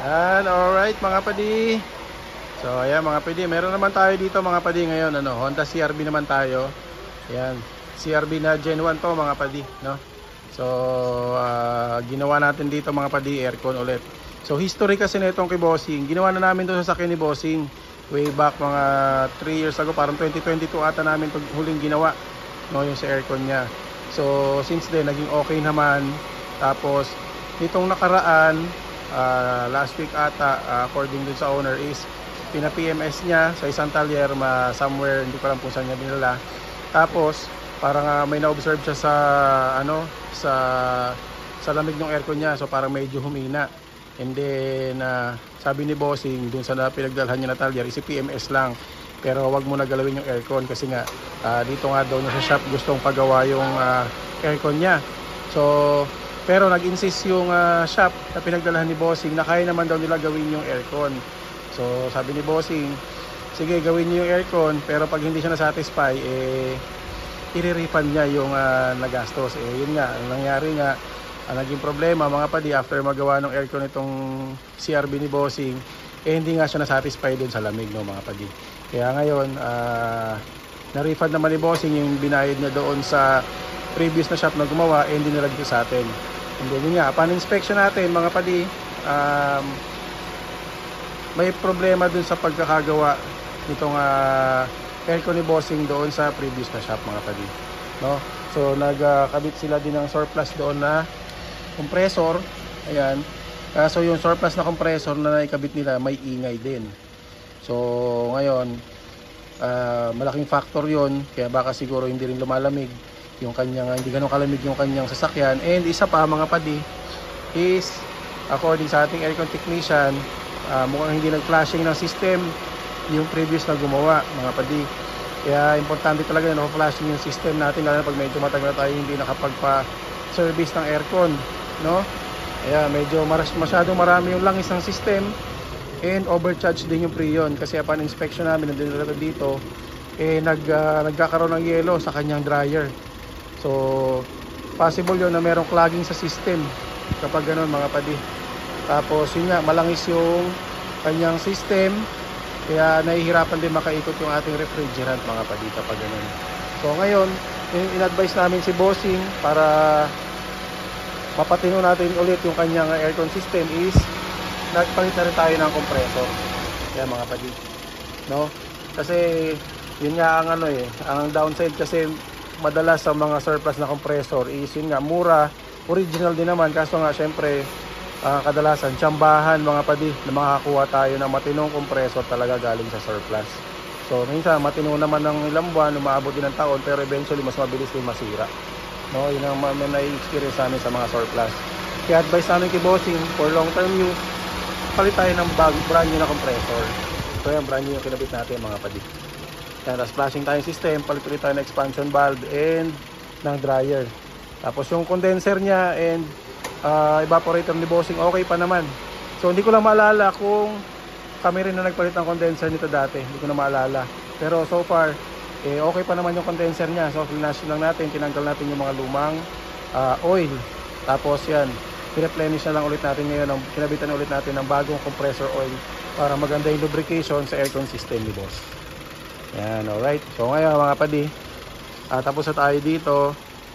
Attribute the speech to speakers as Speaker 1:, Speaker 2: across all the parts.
Speaker 1: Yan, alright mga padi. So ayan mga padi, meron naman tayo dito mga padi ngayon, Honda CRV naman tayo. Ayan, CRV na Gen 1 to mga padi, no? So ginawa natin dito mga padi, aircon ulit. So history kasi nitong kay Bossing, ginawa na namin to sa sakyan ni Bossing way back mga 3 years ago, parang 2022 ata namin to huling ginawa, no, yung sa aircon niya. So since then naging okay naman. Tapos nitong nakaraan, last week ata, according dun sa owner is pina-PMS niya sa isang talyer somewhere, hindi ko alam kung saan niya dinala. Tapos parang may na-observe siya sa sa lamig ng aircon niya, so parang medyo humina. And then sabi ni Bossing dun sa pinagdalhan niya na talyer is PMS lang, pero wag mo na galawin yung aircon kasi nga dito nga daw niya sa shop gustong pagawa yung aircon niya. So pero nag-insist yung shop na pinagdalhan ni Bossing na kaya naman daw nila gawin yung aircon. So sabi ni Bossing, sige gawin niyo yung aircon, pero pag hindi siya na-satisfy, i-refund niya yung nagastos. Yun nga, ang nangyari nga, naging problema mga padi, after magawa ng aircon itong CRV ni Bossing, hindi nga siya na-satisfy dun sa lamig, no mga padi. Kaya ngayon, na-refund naman ni Bossing yung binayad niya doon sa previous na shop na gumawa, hindi nilagay sa atin. And then yun nga, upon inspection natin mga padi, may problema dun sa pagkakagawa nitong aircon ni Bossing doon sa previous na shop mga padi, no? So nagkabit sila din ng surplus doon na compressor. Ayan, so yung surplus na compressor na naikabit nila may ingay din. So ngayon, malaking factor yon, kaya baka siguro hindi rin lumalamig yung kanyang, hindi ganun kalamig yung kanyang sasakyan. And isa pa mga padi is, according sa ating aircon technician, mukhang hindi nag-flashing ng system yung previous na gumawa mga padi. Kaya importante talaga na flashing yung system natin, lalo na pag medyo matagal na tayo hindi nakapagpa-service ng aircon, no? Kaya medyo masyadong marami yung langis ng system, and overcharge din yung preyon kasi upon inspection namin dito, nagkakaroon ng yelo sa kanyang dryer. So possible yun na merong clogging sa system kapag ganoon mga padi. Tapos yun nga, malangis yung kanyang system, kaya nahihirapan din makaikot yung ating refrigerant mga padi kapag ganun. So ngayon, in-advise namin si Bossing para mapatino natin ulit yung kanyang aircon system is nagpalit na rin tayo ng compressor. Kaya mga padi, no? Kasi yun nga ang ang downside kasi madalas sa mga surplus na compressor is yun nga, mura, original din naman, kaso nga syempre kadalasan tsambahan mga padi na makakuha tayo ng matinong compressor talaga galing sa surplus. So minsan matino naman ng ilang buwan, umaabot din ng taon, pero eventually mas mabilis din masira, no? Yun ang na-experience namin sa mga surplus. Kaya advice namin kay Bossing, for long term use, palit tayo ng brand new na compressor. So yan, brand new yung kinabit natin mga padi. Kaya tapos flashing tayong system, palit ulit tayo ng expansion valve and ng dryer. Tapos yung condenser niya and evaporator ni Bossing okay pa naman. So hindi ko lang maalala kung kami rin na nagpalit ng condenser nito dati, hindi ko na maalala, pero so far okay pa naman yung condenser niya. So flush lang natin, tinanggal natin yung mga lumang oil, tapos yan, i-replenish na lang ulit natin ngayon, kinabitan ulit natin ng bagong compressor oil para maganda yung lubrication sa aircon system ni Boss. Yan, alright. So ngayon mga padi, tapos na tayo dito,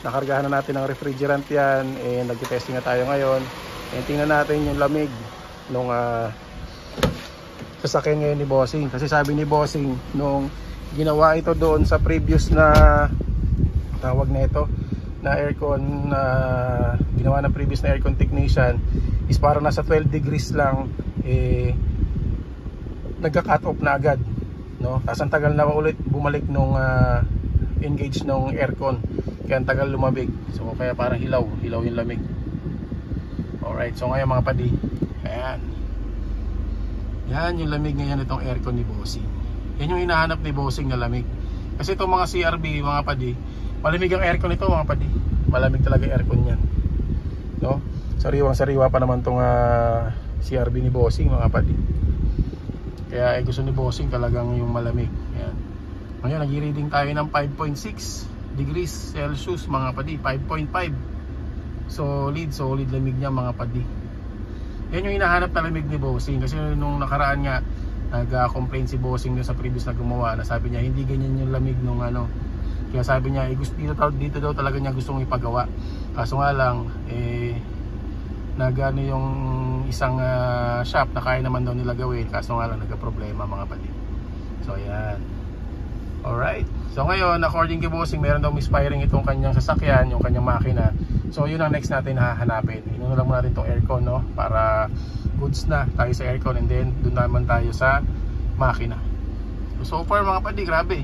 Speaker 1: nakargahan na natin ng refrigerant yan, nag-testing na tayo ngayon, tingnan natin yung lamig nung sasakyan ngayon ni Bossing. Kasi sabi ni Bossing, nung ginawa ito doon sa previous na tawag na ito na aircon, na ginawa ng previous na aircon technician, is parang nasa 12 degrees lang, nagka-cut off na agad, no? Tapos ang tagal na ulit bumalik nung engage nung aircon, kaya ang tagal lumabig. So kaya parang hilaw yung lamig. Alright, so ngayon mga padi, ayan, yan yung lamig ngayon itong aircon ni Bossing. Yan yung hinahanap ni Bossing na lamig. Kasi itong mga CRV mga padi, malamig ang aircon nito mga padi, malamig talaga aircon yan, no? Sariwang-sariwa pa naman itong CRV ni Bossing mga padi. Kaya gusto ni Bossing talagang yung malamig. Ayan. Ngayon nag-reading tayo ng 5.6 degrees Celsius mga padi, 5.5. Solid lamig niya mga padi. Yan yung hinahanap na lamig ni Bossing. Kasi nung nakaraan nga, nag-complain si Bossing sa previous na gumawa na sabi niya hindi ganyan yung lamig nung ano. Kaya sabi niya dito daw talaga niya gustong ipagawa. Kaso nga lang nagano yung isang shop na kaya naman daw nila gawin, kaso nga lang nagka-problema mga padi. So ayan. Alright. So ngayon, according kay Bossing, meron daw misfiring itong kanyang sasakyan, yung kanyang makina. So yun ang next natin hahanapin. Inuna lang muna natin itong aircon, no? Para goods na tayo sa aircon, and then doon naman tayo sa makina. So far mga padi, grabe.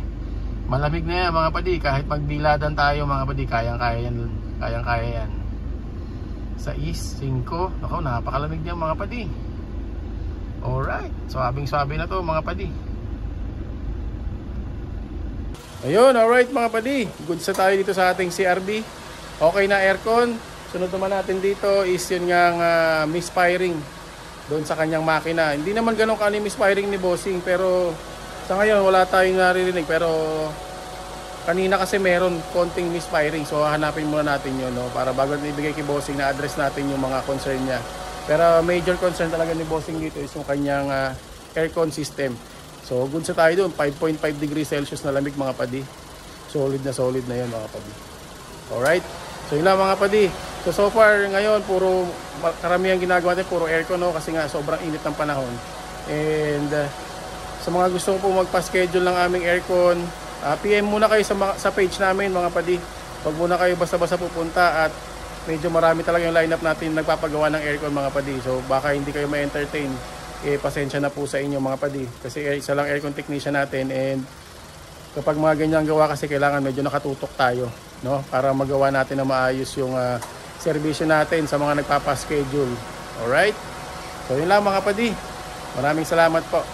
Speaker 1: Malamig na yan mga padi. Kahit magbiladan tayo mga padi, kayang-kaya yan. Kayang-kaya yan. Sa East 5. Ako, napakalamig niya mga padi. Alright. So abing-sabi na to mga padi. Ayun, alright mga padi. Goods na tayo dito sa ating CRB. Okay na aircon. Sunod naman natin dito is yun nga misfiring doon sa kanyang makina. Hindi naman ganun ka misfiring ni Bossing, pero sa ngayon wala tayong naririnig. Pero kanina kasi meron konting misfiring. So hanapin muna natin yun, no? Para bago natin ibigay kay Bossing, na-address natin yung mga concern niya. Pero major concern talaga ni Bossing dito is yung kanyang aircon system. So good sa tayo doon, 5.5 degrees Celsius na lamig mga padi. Solid na yun mga padi. Alright, so yun lang mga padi. So far ngayon, puro karamihan ginagawa natin, puro aircon, no? Kasi nga sobrang init ng panahon. And sa mga gusto po magpa-schedule ng aming aircon, PM muna kayo sa page namin mga padi. Huwag muna kayo basta-basta pupunta, at medyo marami talaga yung lineup natin nagpapagawa ng aircon mga padi. So baka hindi kayo ma-entertain, pasensya na po sa inyo mga padi. Kasi isa lang aircon technician natin, and kapag mga ganyan gawa kasi kailangan medyo nakatutok tayo, no? Para magawa natin na maayos yung servisyo natin sa mga nagpapa-schedule. Alright? So yun lang mga padi. Maraming salamat po.